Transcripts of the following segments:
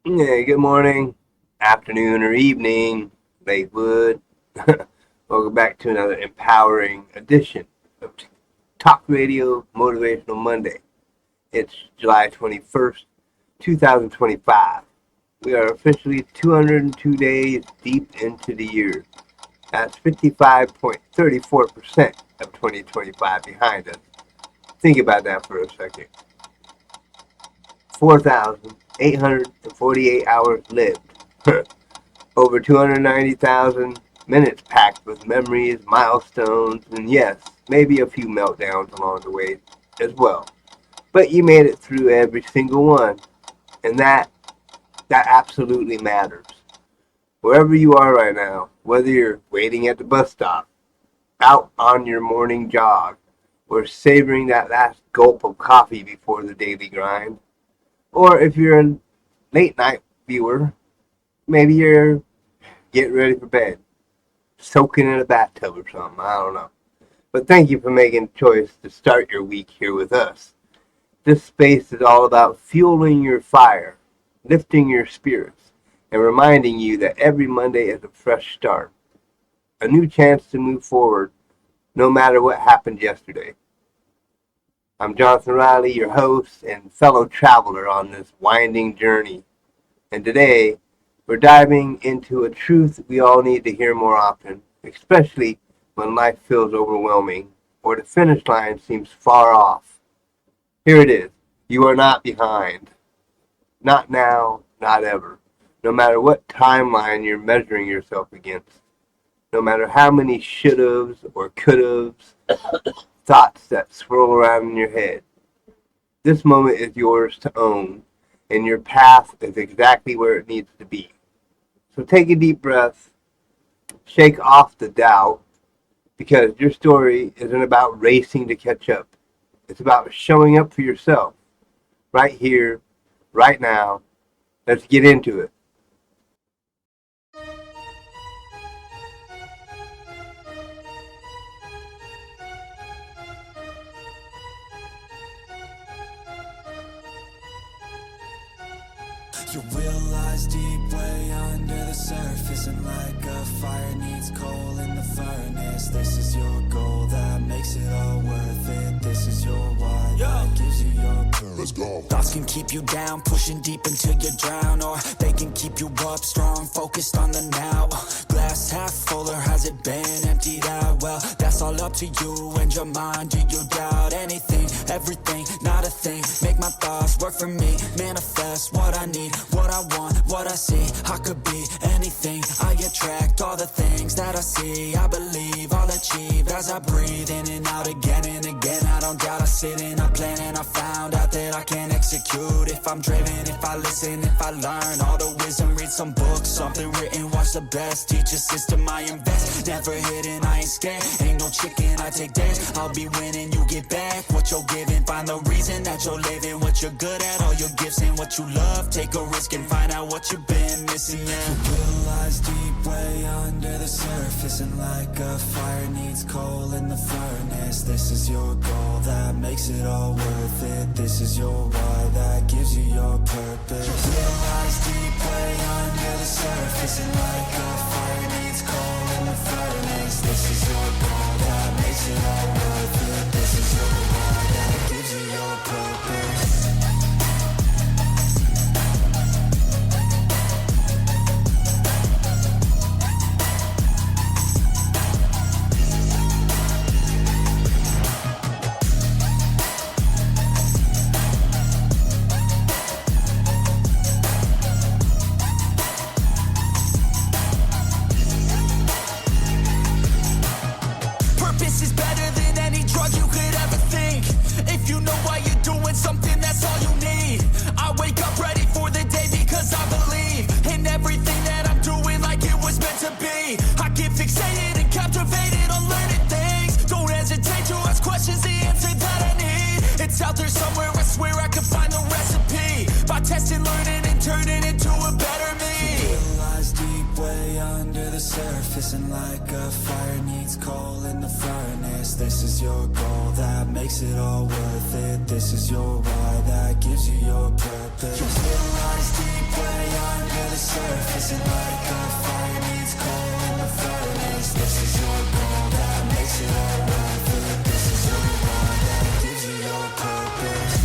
Yeah, good morning, afternoon, or evening, Lakewood. Welcome back to another empowering edition of Talk Radio Motivational Monday. It's July 21st, 2025. We are officially 202 days deep into the year. That's 55.34% of 2025 behind us. Think about that for a second. 4,848 hours lived. Over 290,000 minutes packed with memories, milestones, and yes, maybe a few meltdowns along the way as well. But you made it through every single one, and that absolutely matters. Wherever you are right now, whether you're waiting at the bus stop, out on your morning jog, or savoring that last gulp of coffee before the daily grind, or if you're a late night viewer, maybe you're getting ready for bed, soaking in a bathtub or something. I don't know. But thank you for making the choice to start your week here with us. This space is all about fueling your fire, lifting your spirits, and reminding you that every Monday is a fresh start, a new chance to move forward no matter what happened yesterday. I'm Jonathan Riley, your host and fellow traveler on this winding journey. And today, we're diving into a truth we all need to hear more often, especially when life feels overwhelming or the finish line seems far off. Here it is. You are not behind. Not now, not ever. No matter what timeline you're measuring yourself against. No matter how many should-haves or could-haves, thoughts that swirl around in your head. This moment is yours to own, and your path is exactly where it needs to be. So take a deep breath, shake off the doubt, because your story isn't about racing to catch up. It's about showing up for yourself, right here, right now. Let's get into it. You realize deep way under the surface, and like a fire needs coal in the furnace. This is your goal that makes it all worth it. This is your why that gives you your purpose. Let's go. Thoughts can keep you down, pushing deep until you drown, or they can keep you up strong, focused on the now. Glass half full, or has it been emptied out? Well, that's all up to you and your mind. Do you doubt anything, everything, not a thing? Make my thoughts work for me, manifest what I need, what I want, what I see. I could be anything, I attract all the things that I see. I believe I'll achieve as I breathe in and out again and again. I don't doubt, I sit and I plan, and I found out that I can execute if I'm driven, if I listen, if I learn all the wisdom. Read some books, something written, watch the best, teach a system I invest. Never hidden, I ain't scared, ain't no chicken, I take dares. I'll be winning, you get back what you're giving. Find the reason that you're living, what you're good at, all your gifts and what you love. Take a risk and find out what you've been missing. Yeah. You realize deep way under the surface, and like a fire needs coal in the furnace. This is your goal that makes it all worth it. This is your why that gives you your purpose. You realize deep way under the surface, and like a fire needs coal in the furnace. This is your goal that makes it all worth it. This is your why that gives you your purpose. Purpose is better than any drug you could ever think. If you know why you're doing something, that's all you need. I wake up ready for the day because I believe in everything that I'm doing, like it was meant to be. I get fixated and captivated on learning things. Don't hesitate to ask questions, the answer that I need. It's out there somewhere, I swear I can find the recipe. By testing, learning, and turning into a better me. Realize deep way under the surface, and like a fire needs coal in the furnace. This is your goal that makes it all worth it. This is your why that gives you your purpose. You realize deep way isn't like a fire needs coal in the furnace. This is your goal that makes it all worth it. This is your reward that gives you your purpose.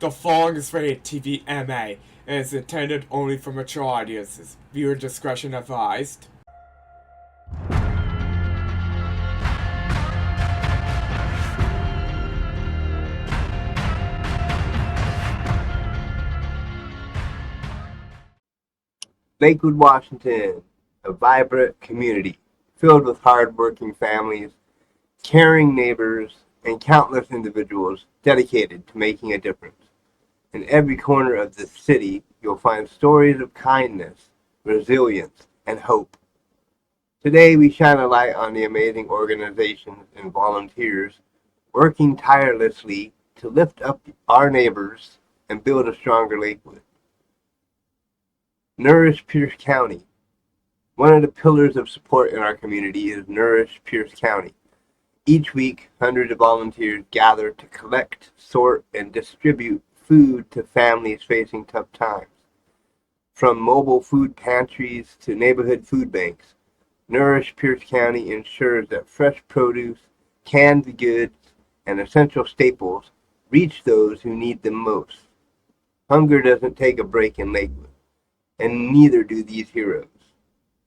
The following is rated TVMA and is intended only for mature audiences. Viewer discretion advised. Lakewood, Washington, a vibrant community filled with hard-working families, caring neighbors, and countless individuals dedicated to making a difference. In every corner of this city, you'll find stories of kindness, resilience, and hope. Today, we shine a light on the amazing organizations and volunteers working tirelessly to lift up our neighbors and build a stronger Lakewood. Nourish Pierce County. One of the pillars of support in our community is Nourish Pierce County. Each week, hundreds of volunteers gather to collect, sort, and distribute food to families facing tough times. From mobile food pantries to neighborhood food banks, Nourish Pierce County ensures that fresh produce, canned goods, and essential staples reach those who need them most. Hunger doesn't take a break in Lakewood, and neither do these heroes.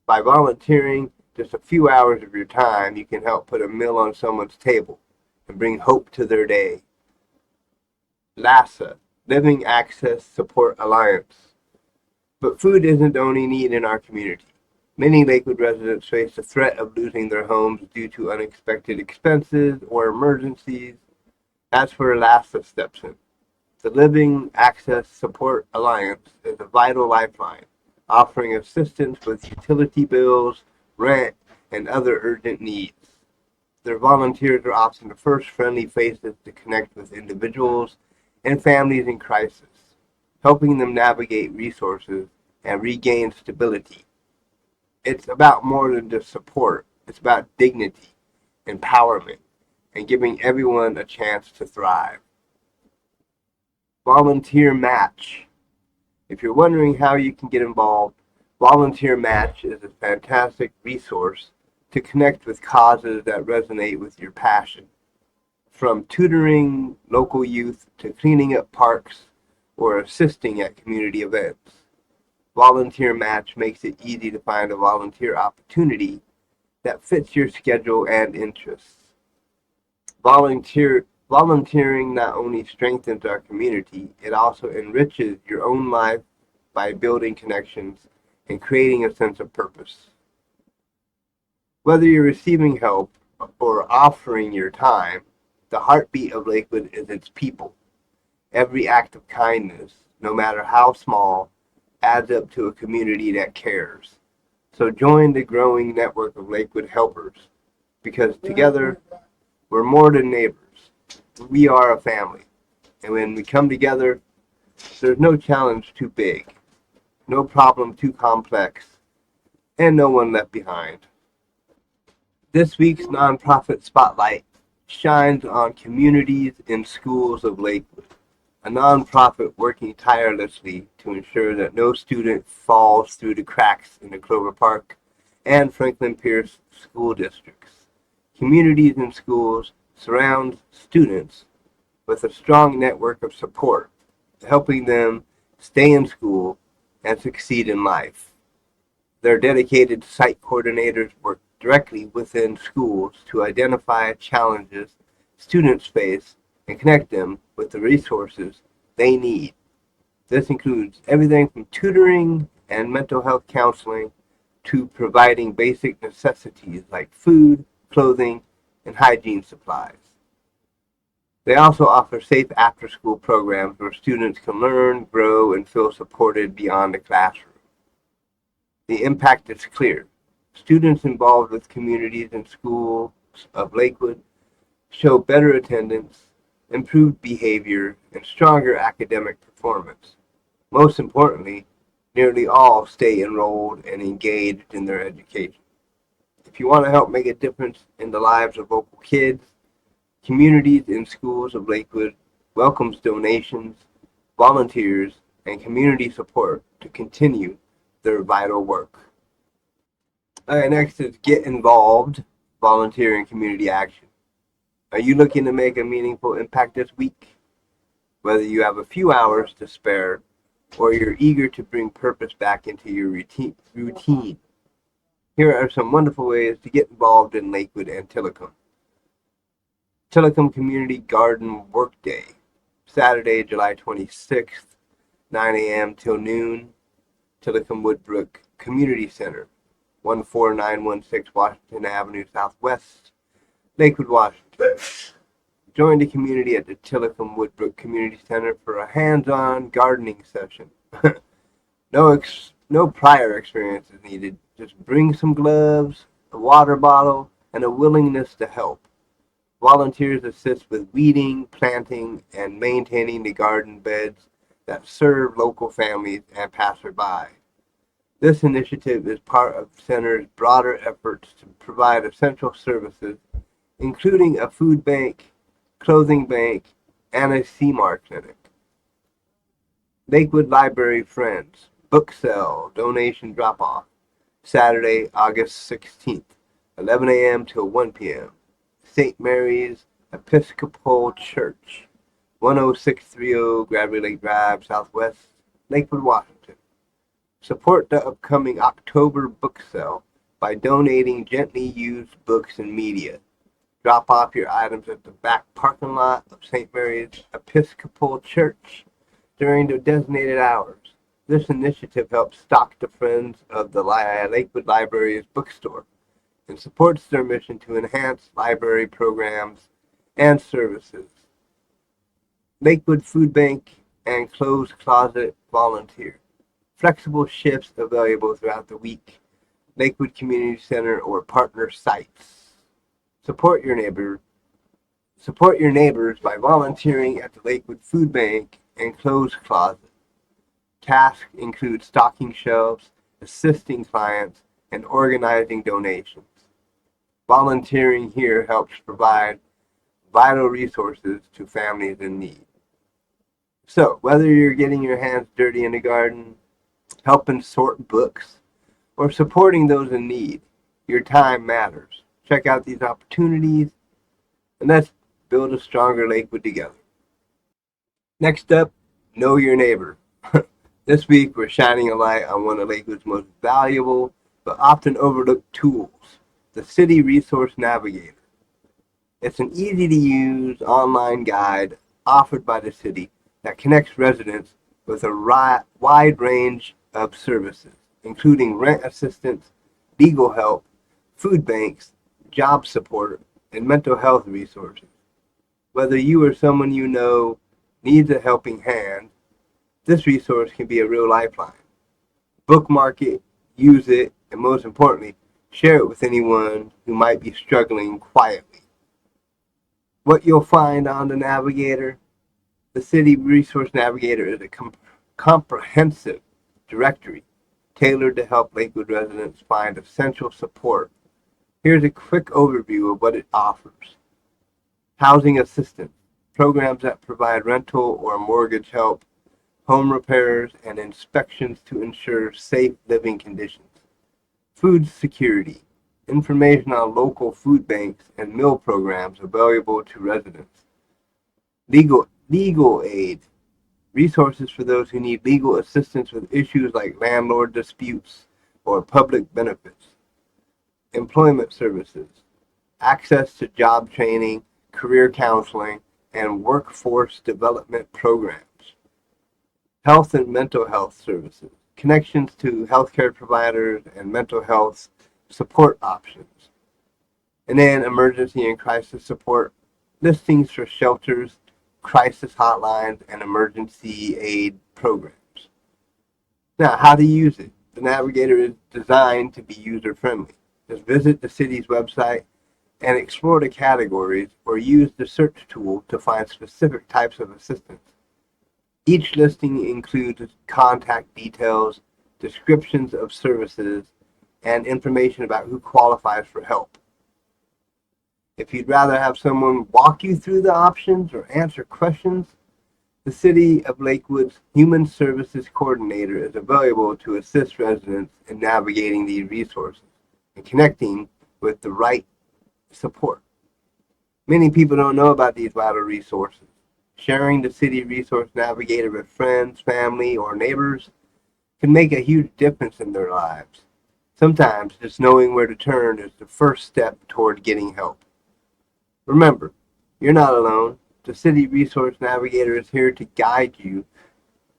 By volunteering just a few hours of your time, you can help put a meal on someone's table and bring hope to their day. LASA, Living Access Support Alliance. But food isn't the only need in our community. Many Lakewood residents face the threat of losing their homes due to unexpected expenses or emergencies. That's where LASA steps in. The Living Access Support Alliance is a vital lifeline, offering assistance with utility bills, rent, and other urgent needs. Their volunteers are often the first friendly faces to connect with individuals and families in crisis, helping them navigate resources and regain stability. It's about more than just support. It's about dignity, empowerment, and giving everyone a chance to thrive. Volunteer Match. If you're wondering how you can get involved, Volunteer Match is a fantastic resource to connect with causes that resonate with your passion. From tutoring local youth to cleaning up parks or assisting at community events, Volunteer Match makes it easy to find a volunteer opportunity that fits your schedule and interests. Volunteering not only strengthens our community, it also enriches your own life by building connections and creating a sense of purpose. Whether you're receiving help or offering your time, the heartbeat of Lakewood is its people. Every act of kindness, no matter how small, adds up to a community that cares. So join the growing network of Lakewood Helpers, because together we're more than neighbors. We are a family. And when we come together, there's no challenge too big, no problem too complex, and no one left behind. This week's nonprofit spotlight shines on communities and schools of Lakewood, a nonprofit working tirelessly to ensure that no student falls through the cracks in the Clover Park and Franklin Pierce school districts. Communities and schools surround students with a strong network of support, helping them stay in school and succeed in life. Their dedicated site coordinators work directly within schools to identify challenges students face and connect them with the resources they need. This includes everything from tutoring and mental health counseling to providing basic necessities like food, clothing, and hygiene supplies. They also offer safe after-school programs where students can learn, grow, and feel supported beyond the classroom. The impact is clear. Students involved with communities and schools of Lakewood show better attendance, improved behavior, and stronger academic performance. Most importantly, nearly all stay enrolled and engaged in their education. If you want to help make a difference in the lives of local kids, communities and schools of Lakewood welcomes donations, volunteers, and community support to continue their vital work. Next is get involved, volunteer, and community action. Are you looking to make a meaningful impact this week? Whether you have a few hours to spare or you're eager to bring purpose back into your routine, here are some wonderful ways to get involved in Lakewood and Tillicum. Tillicum Community Garden Workday, Saturday, July 26th, 9 a.m. till noon, Tillicum Woodbrook Community Center, 14916 Washington Avenue Southwest, Lakewood, Washington. Join the community at the Tillicum Woodbrook Community Center for a hands-on gardening session. No prior experience is needed. Just bring some gloves, a water bottle, and a willingness to help. Volunteers assist with weeding, planting, and maintaining the garden beds that serve local families and passerby. This initiative is part of the Center's broader efforts to provide essential services, including a food bank, clothing bank, and a CMAR clinic. Lakewood Library Friends Book Sale Donation Drop-Off, Saturday, August 16th, 11 a.m. till 1 p.m. St. Mary's Episcopal Church, 10630 Gravity Lake Drive, Southwest, Lakewood, Washington. Support the upcoming October book sale by donating gently used books and media. Drop off your items at the back parking lot of St. Mary's Episcopal Church during the designated hours. This initiative helps stock the Friends of the Lakewood Library's bookstore and supports their mission to enhance library programs and services. Lakewood Food Bank and Closed Closet Volunteer. Flexible shifts available throughout the week. Lakewood Community Center or partner sites. Support your neighbors by volunteering at the Lakewood Food Bank and Clothes Closet. Tasks include stocking shelves, assisting clients, and organizing donations. Volunteering here helps provide vital resources to families in need. So, whether you're getting your hands dirty in the garden, helping sort books, or supporting those in need, your time matters. Check out these opportunities, and let's build a stronger Lakewood together. Next up, know your neighbor. This week, we're shining a light on one of Lakewood's most valuable but often overlooked tools, the City Resource Navigator. It's an easy-to-use online guide offered by the city that connects residents with a wide range of services, including rent assistance, legal help, food banks, job support, and mental health resources. Whether you or someone you know needs a helping hand, this resource can be a real lifeline. Bookmark it, use it, and most importantly, share it with anyone who might be struggling quietly. What you'll find on the Navigator: the City Resource Navigator is a comprehensive directory tailored to help Lakewood residents find essential support. Here's a quick overview of what it offers. Housing assistance, programs that provide rental or mortgage help, home repairs, and inspections to ensure safe living conditions. Food security, information on local food banks and meal programs available to residents. Legal aid, resources for those who need legal assistance with issues like landlord disputes or public benefits. Employment services, access to job training, career counseling, and workforce development programs, health and mental health services, connections to healthcare providers and mental health support options, and then emergency and crisis support, listings for shelters, crisis hotlines, and emergency aid programs. Now, how to use it. The Navigator is designed to be user-friendly. Just visit the city's website and explore the categories or use the search tool to find specific types of assistance. Each listing includes contact details, descriptions of services, and information about who qualifies for help. If you'd rather have someone walk you through the options or answer questions, the City of Lakewood's Human Services Coordinator is available to assist residents in navigating these resources and connecting with the right support. Many people don't know about these vital resources. Sharing the City Resource Navigator with friends, family, or neighbors can make a huge difference in their lives. Sometimes just knowing where to turn is the first step toward getting help. Remember, you're not alone. The City Resource Navigator is here to guide you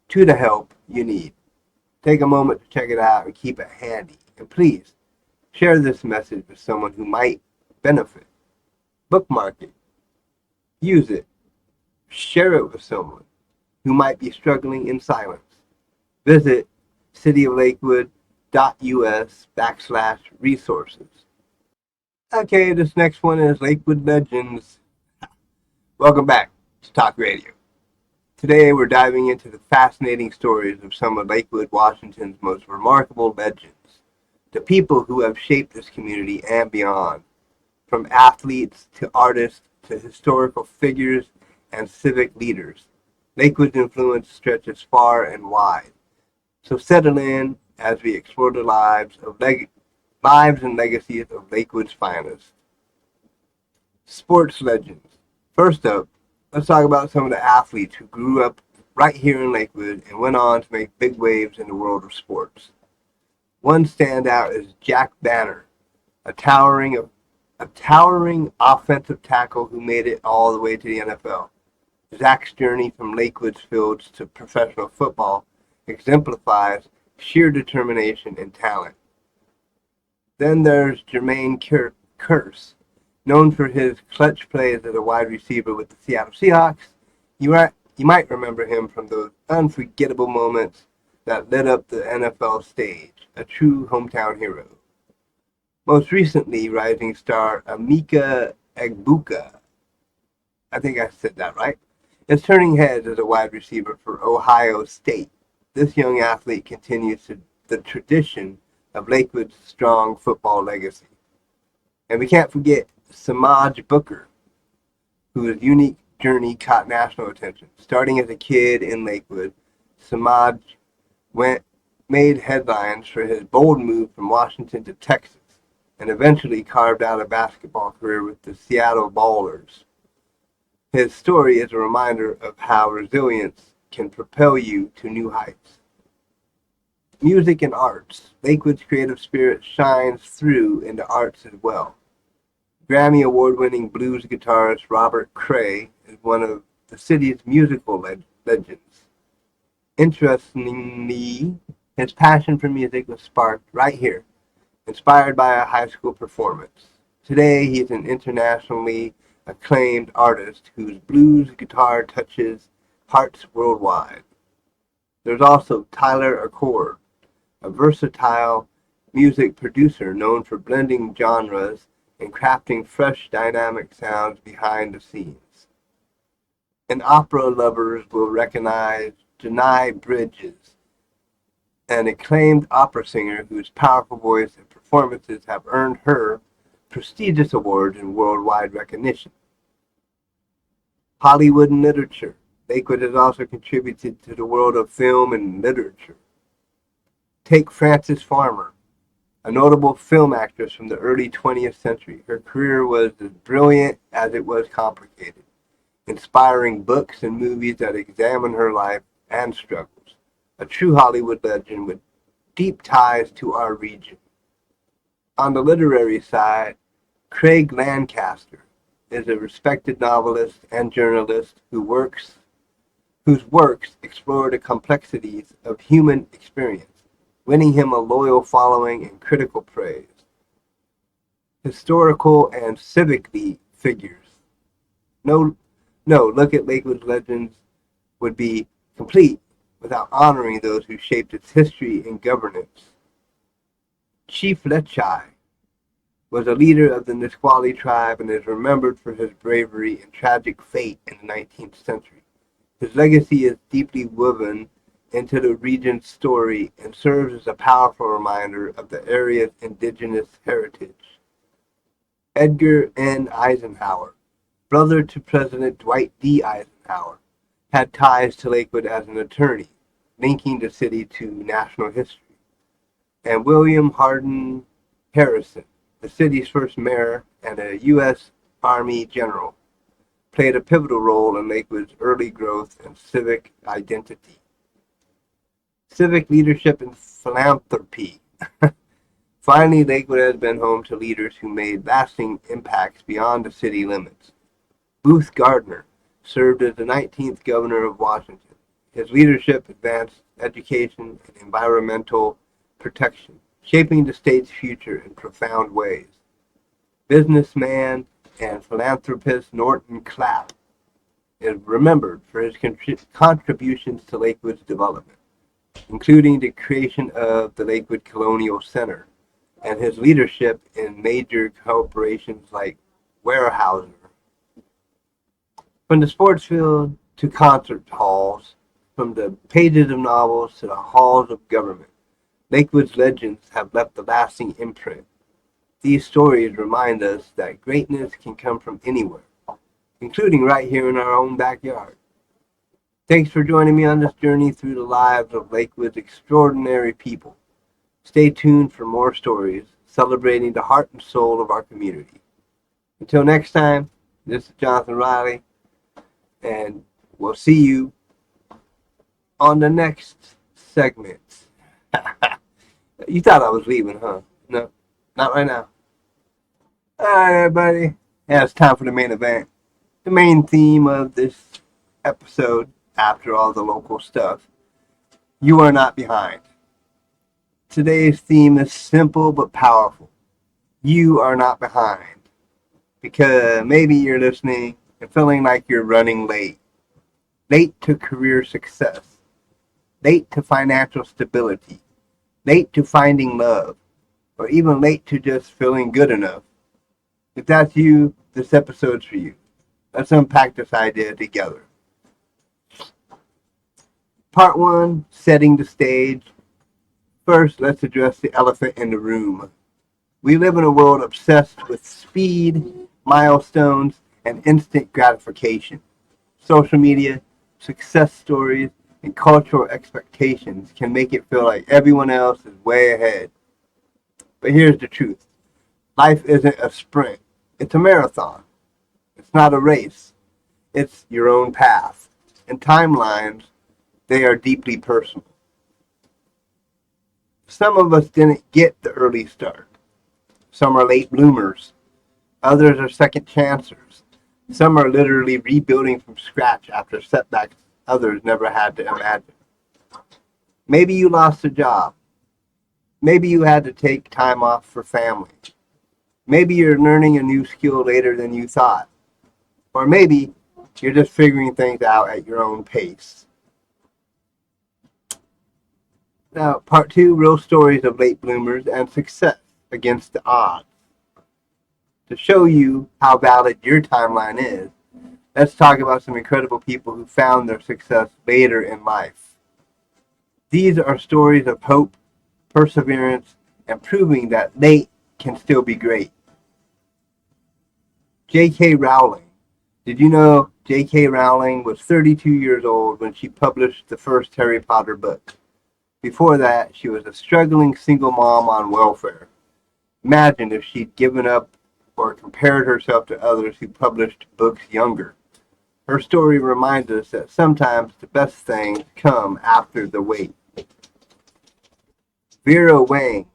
to the help you need. Take a moment to check it out and keep it handy. And please, share this message with someone who might benefit. Bookmark it. Use it. Share it with someone who might be struggling in silence. Visit cityoflakewood.us/resources. Okay, this next one is Lakewood Legends. Welcome back to Talk Radio. Today we're diving into the fascinating stories of some of Lakewood, Washington's most remarkable legends, the people who have shaped this community and beyond, from athletes to artists to historical figures and civic leaders. Lakewood's influence stretches far and wide. So settle in as we explore the lives and legacies of Lakewood's finest. Sports legends. First up, let's talk about some of the athletes who grew up right here in Lakewood and went on to make big waves in the world of sports. One standout is Jack Banner, a towering offensive tackle who made it all the way to the NFL. Zach's journey from Lakewood's fields to professional football exemplifies sheer determination and talent. Then there's Jermaine Kearse, known for his clutch plays as a wide receiver with the Seattle Seahawks. You might remember him from those unforgettable moments that lit up the NFL stage, a true hometown hero. Most recently, rising star Emeka Egbuka, I think I said that right, is turning heads as a wide receiver for Ohio State. This young athlete continues the tradition of Lakewood's strong football legacy. And we can't forget Samaj Booker, whose unique journey caught national attention. Starting as a kid in Lakewood, Samaj made headlines for his bold move from Washington to Texas, and eventually carved out a basketball career with the Seattle Ballers. His story is a reminder of how resilience can propel you to new heights. Music and arts. Lakewood's creative spirit shines through in the arts as well. Grammy Award-winning blues guitarist Robert Cray is one of the city's musical legends. Interestingly, his passion for music was sparked right here, inspired by a high school performance. Today, he is an internationally acclaimed artist whose blues guitar touches hearts worldwide. There's also Tyler Accord, a versatile music producer known for blending genres and crafting fresh, dynamic sounds behind the scenes. And opera lovers will recognize Janai Bridges, an acclaimed opera singer whose powerful voice and performances have earned her prestigious awards and worldwide recognition. Hollywood and literature. Lakewood has also contributed to the world of film and literature. Take Frances Farmer, a notable film actress from the early 20th century. Her career was as brilliant as it was complicated, inspiring books and movies that examine her life and struggles. A true Hollywood legend with deep ties to our region. On the literary side, Craig Lancaster, is a respected novelist and journalist whose works explore the complexities of human experience, winning him a loyal following and critical praise. Historical and civic figures. No, no, look at Lakewood's legends would be complete without honoring those who shaped its history and governance. Chief Lechai was a leader of the Nisqually tribe and is remembered for his bravery and tragic fate in the 19th century. His legacy is deeply woven into the region's story and serves as a powerful reminder of the area's indigenous heritage. Edgar N. Eisenhower, brother to President Dwight D. Eisenhower, had ties to Lakewood as an attorney, linking the city to national history. And William Hardin Harrison, the city's first mayor and a U.S. Army general, played a pivotal role in Lakewood's early growth and civic identity. Civic leadership and philanthropy. Finally, Lakewood has been home to leaders who made lasting impacts beyond the city limits. Booth Gardner served as the 19th governor of Washington. His leadership advanced education and environmental protection, shaping the state's future in profound ways. Businessman and philanthropist Norton Clapp is remembered for his contributions to Lakewood's development, including the creation of the Lakewood Colonial Center and his leadership in major corporations like Weyerhaeuser. From the sports field to concert halls, from the pages of novels to the halls of government, Lakewood's legends have left a lasting imprint. These stories remind us that greatness can come from anywhere, including right here in our own backyard. Thanks for joining me on this journey through the lives of Lakewood's extraordinary people. Stay tuned for more stories celebrating the heart and soul of our community. Until next time, this is Jonathan Riley, and we'll see you on the next segment. You thought I was leaving, huh? No, not right now. Alright, everybody. Yeah, it's time for the main event. The main theme of this episode, after all the local stuff, you are not behind. Today's theme is simple but powerful. You are not behind. Because maybe you're listening and feeling like you're running late. Late to career success. Late to financial stability. Late to finding love. Or even late to just feeling good enough. If that's you, this episode's for you. Let's unpack this idea together. Part 1, setting the stage. First, let's address the elephant in the room. We live in a world obsessed with speed, milestones, and instant gratification. Social media, success stories, and cultural expectations can make it feel like everyone else is way ahead. But here's the truth. Life isn't a sprint. It's a marathon. It's not a race. It's your own path. And timelines, they are deeply personal. Some of us didn't get the early start. Some are late bloomers. Others are second chancers. Some are literally rebuilding from scratch after setbacks others never had to imagine. Maybe you lost a job. Maybe you had to take time off for family. Maybe you're learning a new skill later than you thought. Or maybe you're just figuring things out at your own pace. Now, part 2, real stories of late bloomers and success against the odds. To show you how valid your timeline is, let's talk about some incredible people who found their success later in life. These are stories of hope, perseverance, and proving that late can still be great. J.K. Rowling. Did you know J.K. Rowling was 32 years old when she published the first Harry Potter book? Before that, she was a struggling single mom on welfare. Imagine if she'd given up or compared herself to others who published books younger. Her story reminds us that sometimes the best things come after the wait. Vera Wang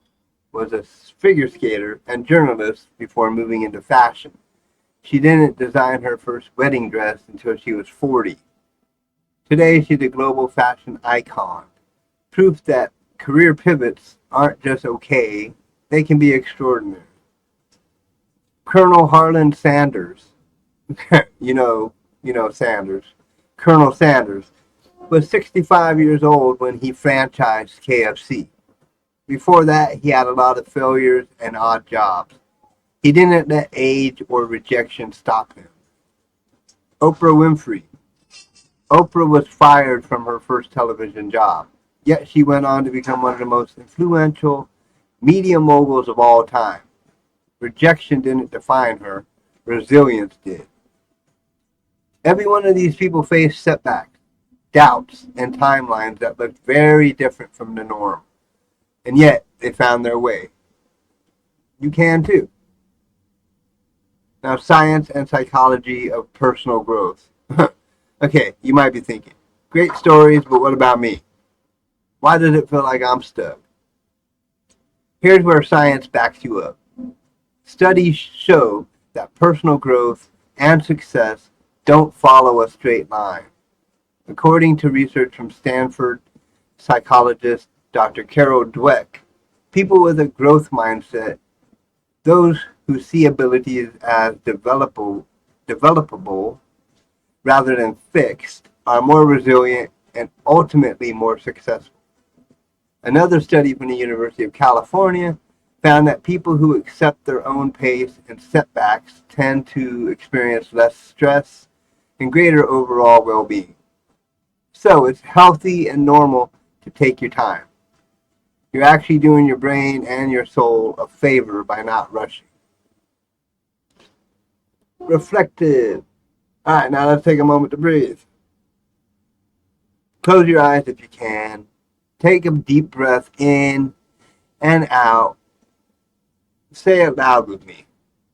was a figure skater and journalist before moving into fashion. She didn't design her first wedding dress until she was 40. Today, she's a global fashion icon, proof that career pivots aren't just okay, they can be extraordinary. Colonel Harlan Sanders, you know, Sanders, Colonel Sanders, was 65 years old when he franchised KFC. Before that, he had a lot of failures and odd jobs. He didn't let age or rejection stop him. Oprah Winfrey. Oprah was fired from her first television job, yet she went on to become one of the most influential media moguls of all time. Rejection didn't define her, resilience did. Every one of these people faced setbacks, doubts, and timelines that looked very different from the norm, and yet they found their way. You can too. Now, science and psychology of personal growth. Okay, you might be thinking, great stories, but what about me? Why does it feel like I'm stuck? Here's where science backs you up. Studies show that personal growth and success don't follow a straight line. According to research from Stanford psychologist Dr. Carol Dweck, people with a growth mindset, those who see abilities as developable rather than fixed, are more resilient and ultimately more successful. Another study from the University of California found that people who accept their own pace and setbacks tend to experience less stress and greater overall well-being. So it's healthy and normal to take your time. You're actually doing your brain and your soul a favor by not rushing. Reflective. All right, now let's take a moment to breathe. Close your eyes if you can. Take a deep breath in and out. Say it loud with me.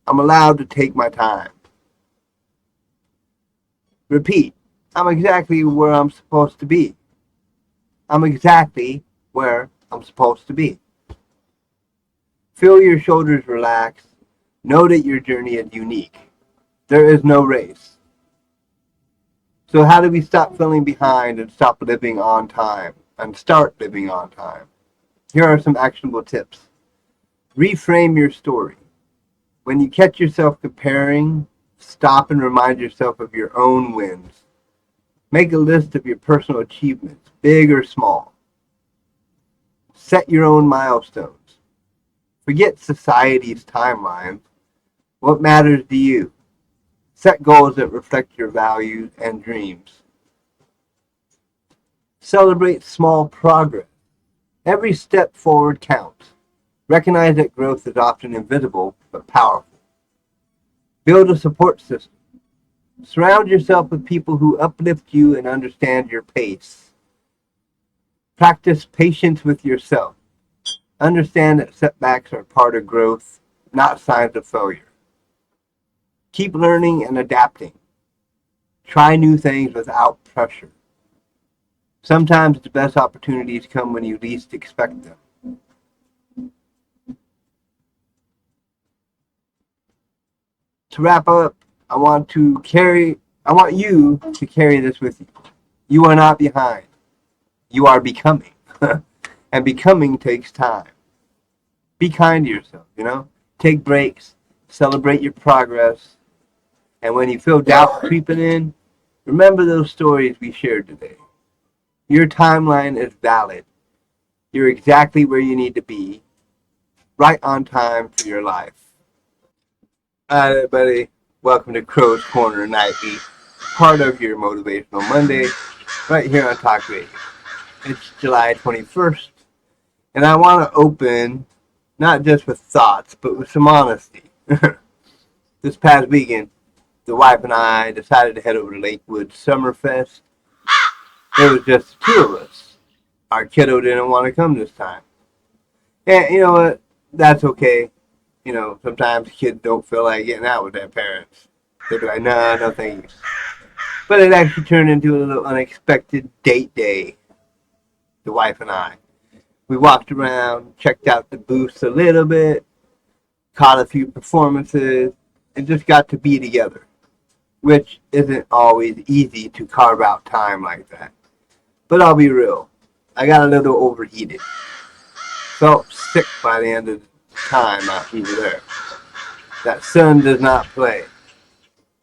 I'm allowed to take my time. Repeat. I'm exactly where I'm supposed to be. I'm exactly where I'm supposed to be. Feel your shoulders relax. Know that your journey is unique. There is no race. So how do we stop feeling behind and stop living on time and start living on time? Here are some actionable tips. Reframe your story. When you catch yourself comparing, stop and remind yourself of your own wins. Make a list of your personal achievements, big or small. Set your own milestones. Forget society's timelines. What matters to you? Set goals that reflect your values and dreams. Celebrate small progress. Every step forward counts. Recognize that growth is often invisible but powerful. Build a support system. Surround yourself with people who uplift you and understand your pace. Practice patience with yourself. Understand that setbacks are part of growth, not signs of failure. Keep learning and adapting. Try new things without pressure. Sometimes the best opportunities come when you least expect them. To wrap up, I want you to carry this with you. You are not behind. You are becoming. And becoming takes time. Be kind to yourself, Take breaks, celebrate your progress, and when you feel doubt creeping in, remember those stories we shared today. Your timeline is valid. You're exactly where you need to be, right on time for your life. All right, everybody. Welcome to Crow's Corner Nightly, part of your Motivational Monday, right here on Talk Radio. It's July 21st, and I want to open not just with thoughts, but with some honesty. This past weekend, the wife and I decided to head over to Lakewood Summerfest. It was just the two of us. Our kiddo didn't want to come this time. And you know what? That's okay. Sometimes kids don't feel like getting out with their parents. They'll be like, nah, no thank you. But it actually turned into a little unexpected date day, the wife and I. We walked around, checked out the booths a little bit, caught a few performances, and just got to be together, which isn't always easy to carve out time like that. But I'll be real, I got a little overheated. Felt sick by the end of the time out we were there. That sun does not play.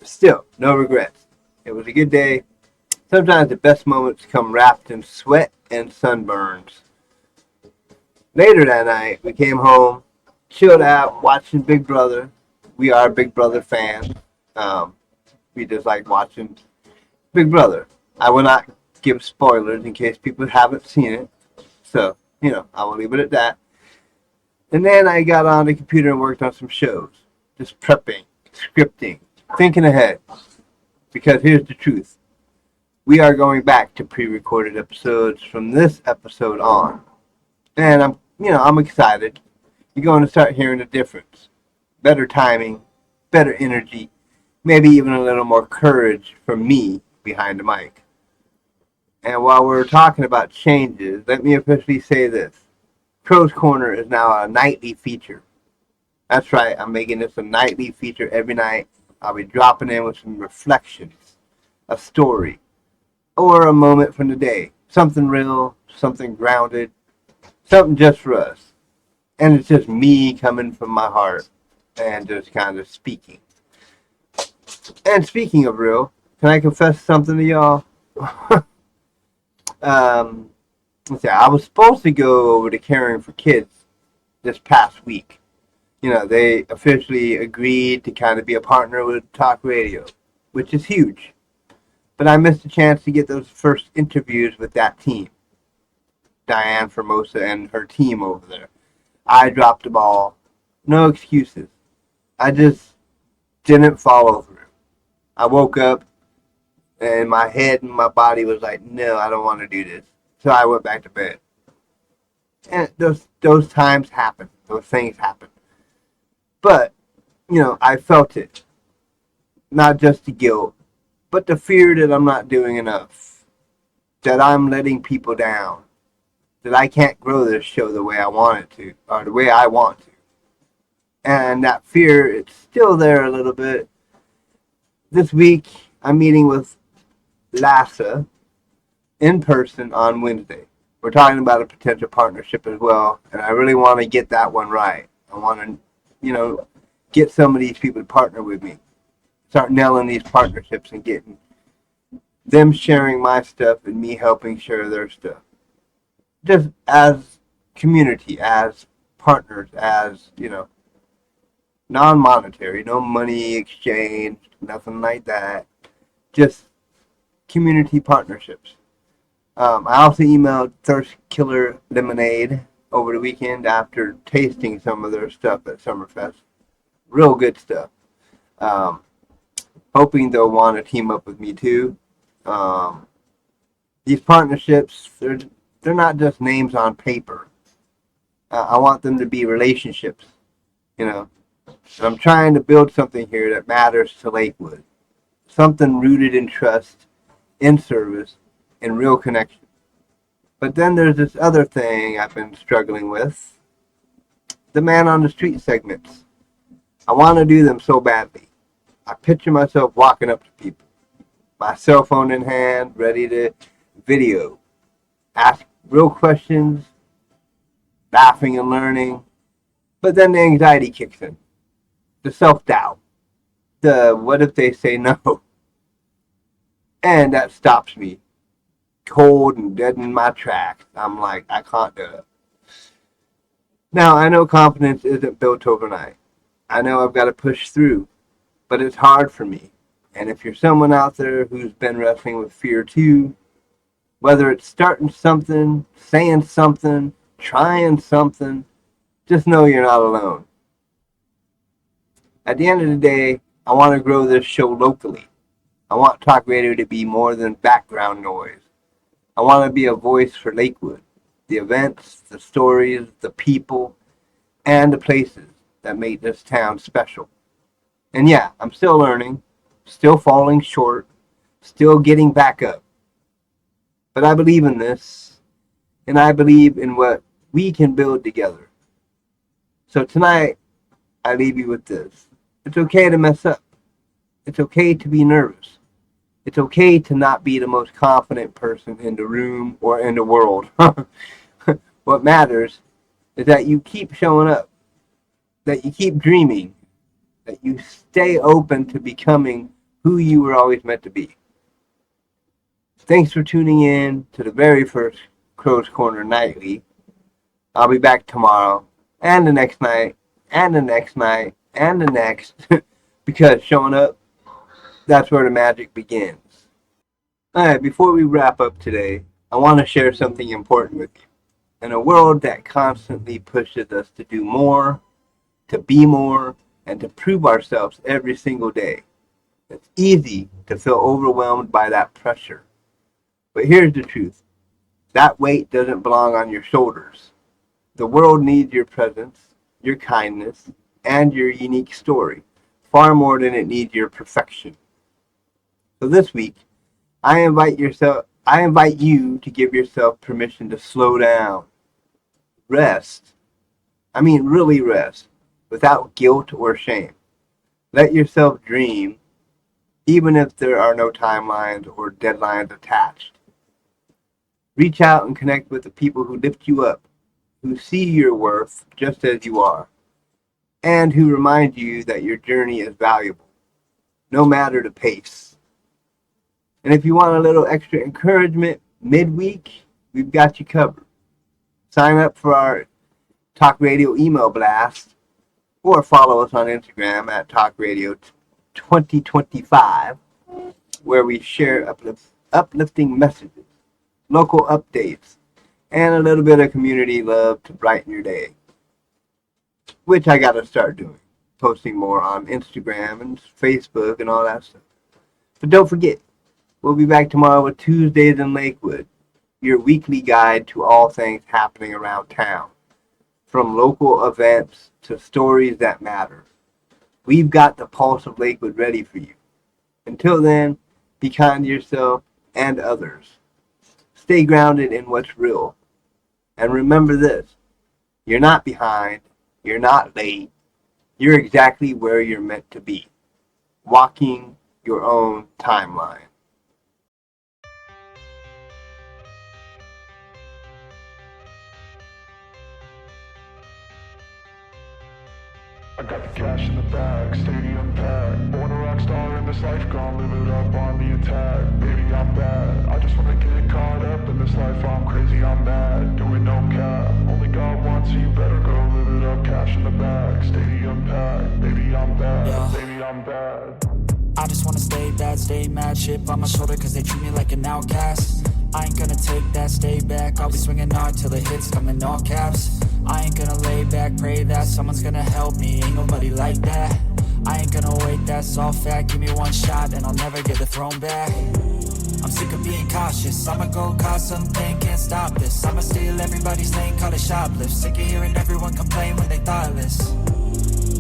Still, no regrets. It was a good day. Sometimes the best moments come wrapped in sweat and sunburns. Later that night, we came home, chilled out, watching Big Brother. We are Big Brother fans. Um, we just like watching Big Brother. I will not give spoilers in case people haven't seen it. So, I will leave it at that. And then I got on the computer and worked on some shows. Just prepping, scripting, thinking ahead. Because here's the truth. We are going back to pre-recorded episodes from this episode on. And I'm excited. You're going to start hearing the difference. Better timing, better energy, maybe even a little more courage from me behind the mic. And while we're talking about changes, let me officially say this. Crow's Corner is now a nightly feature. That's right, I'm making this a nightly feature every night. I'll be dropping in with some reflections, a story, or a moment from the day. Something real, something grounded, something just for us. And it's just me coming from my heart and just kind of speaking. And speaking of real, can I confess something to y'all? Let's see, I was supposed to go over to Caring for Kids this past week. They officially agreed to kind of be a partner with Talk Radio, which is huge. But I missed a chance to get those first interviews with that team. Diane Formosa and her team over there. I dropped the ball. No excuses. I just didn't follow through. I woke up and my head and my body was like, no, I don't want to do this. So I went back to bed. And those times happen. Those things happen. But, I felt it. Not just the guilt, but the fear that I'm not doing enough. That I'm letting people down. That I can't grow this show the way I want it to, or the way I want to. And that fear, it's still there a little bit. This week, I'm meeting with Lassa in person on Wednesday. We're talking about a potential partnership as well, and I really want to get that one right. I want to, get some of these people to partner with me. Start nailing these partnerships and getting them sharing my stuff and me helping share their stuff. Just as community, as partners, as, non-monetary, no money exchange, nothing like that. Just community partnerships. I also emailed Thirst Killer Lemonade over the weekend after tasting some of their stuff at Summerfest. Real good stuff. Hoping they'll want to team up with me too. These partnerships, they're not just names on paper. I want them to be relationships, I'm trying to build something here that matters to Lakewood. Something rooted in trust, in service, in real connection. But then there's this other thing I've been struggling with. The man on the street segments. I want to do them so badly. I picture myself walking up to people, my cell phone in hand, ready to video, ask real questions, laughing and learning. But then the anxiety kicks in. The self-doubt. The what if they say no? And that stops me cold and dead in my tracks. I'm like, I can't do it. Now, I know confidence isn't built overnight. I know I've got to push through, but it's hard for me. And if you're someone out there who's been wrestling with fear too, whether it's starting something, saying something, trying something, just know you're not alone. At the end of the day, I want to grow this show locally. I want talk radio to be more than background noise. I want to be a voice for Lakewood. The events, the stories, the people, and the places that make this town special. And yeah, I'm still learning, still falling short, still getting back up. But I believe in this, and I believe in what we can build together. So tonight, I leave you with this. It's okay to mess up. It's okay to be nervous. It's okay to not be the most confident person in the room or in the world. What matters is that you keep showing up, that you keep dreaming, that you stay open to becoming who you were always meant to be. Thanks for tuning in to the very first Crow's Corner Nightly. I'll be back tomorrow, and the next night, and the next night, and the next, because showing up, that's where the magic begins. Alright, before we wrap up today, I want to share something important with you. In a world that constantly pushes us to do more, to be more, and to prove ourselves every single day, it's easy to feel overwhelmed by that pressure. But here's the truth. That weight doesn't belong on your shoulders. The world needs your presence, your kindness, and your unique story, far more than it needs your perfection. So this week, I invite you to give yourself permission to slow down. Rest. Really rest, without guilt or shame. Let yourself dream, even if there are no timelines or deadlines attached. Reach out and connect with the people who lift you up, who see your worth just as you are, and who remind you that your journey is valuable, no matter the pace. And if you want a little extra encouragement midweek, we've got you covered. Sign up for our Talk Radio email blast, or follow us on Instagram at Talk Radio 2025, where we share uplifting messages, local updates, and a little bit of community love to brighten your day, which I gotta start doing, posting more on Instagram and Facebook and all that stuff. But don't forget, we'll be back tomorrow with Tuesdays in Lakewood, your weekly guide to all things happening around town, from local events to stories that matter. We've got the pulse of Lakewood ready for you. Until then, be kind to yourself and others. Stay grounded in what's real. And remember this, you're not behind, you're not late, you're exactly where you're meant to be, walking your own timeline. I got the cash in the bag, stadium packed. Born a rock star in this life, gon' live it up on the attack. Baby, I'm bad, I just wanna get caught up in this life. I'm crazy, I'm mad, doing no cap. Only God wants you, better go live it up. Cash in the bag, stadium packed. Baby, I'm bad, yeah. Baby, I'm bad. I just wanna stay bad, stay mad. Chip on my shoulder cause they treat me like an outcast. I ain't gonna take that, stay back. I'll be swinging hard till the hits come in all caps. I ain't gonna lay back, pray that someone's gonna help me. Ain't nobody like that. I ain't gonna wait, that's all fact. Give me one shot and I'll never get the throne back. I'm sick of being cautious. I'ma go cause something, can't stop this. I'ma steal everybody's lane, call it shoplift. Sick of hearing everyone complain when they thoughtless.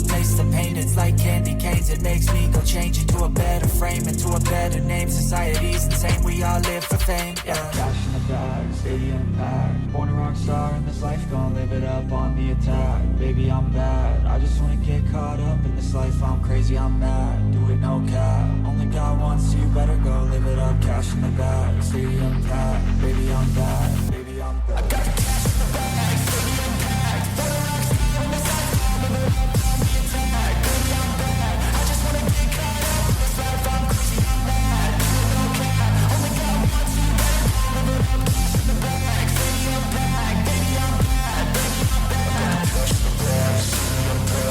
Taste the pain, it's like candy canes. It makes me go change into a better frame, into a better name. Society's insane, we all live for fame, yeah. Cash in the bag, stadium packed. Born a rock star in this life, gon' live it up on the attack. Baby, I'm bad, I just wanna get caught up in this life. I'm crazy, I'm mad, do it no cap. Only God wants you, better go live it up. Cash in the bag, stadium packed. Baby, I'm bad, baby, I'm bad. I got the cash in the bag, stadium packed. Born a rock star in this life, gon' live it up on the attack. Baby, I'm bad, I just wanna get caught up in this life. I'm crazy, I'm mad, do it no cap. Only God wants you, better go live it up. Cash in the bag, stadium packed. Baby, I'm bad, baby, I'm bad. Cash in the bag, stadium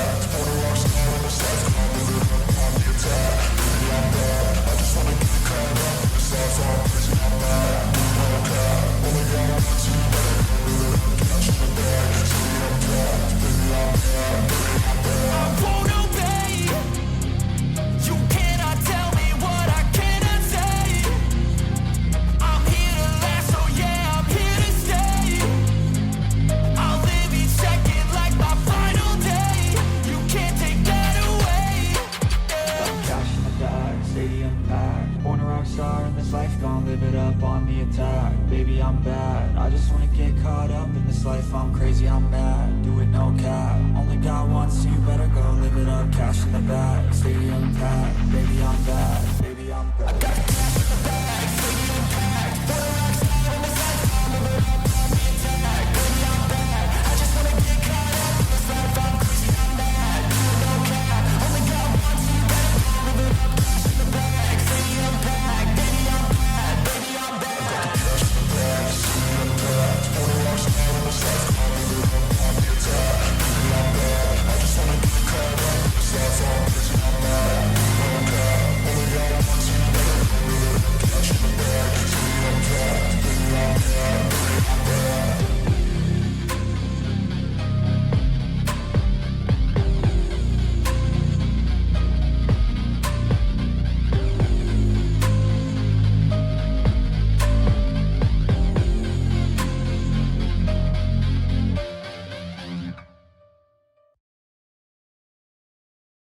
packed. Born a rock star in this life, gon' live it up on the attack. Baby, I'm bad, I just wanna get caught up in this life. I'm crazy, I'm mad, do it no cap. Only God wants you, better star in this life, gon' live it up on the attack. Baby, I'm bad, I just wanna get caught up in this life. I'm crazy, I'm mad, do it no cap. Only got one, so you better go live it up. Cash in the bag, stadium packed. Baby, I'm bad,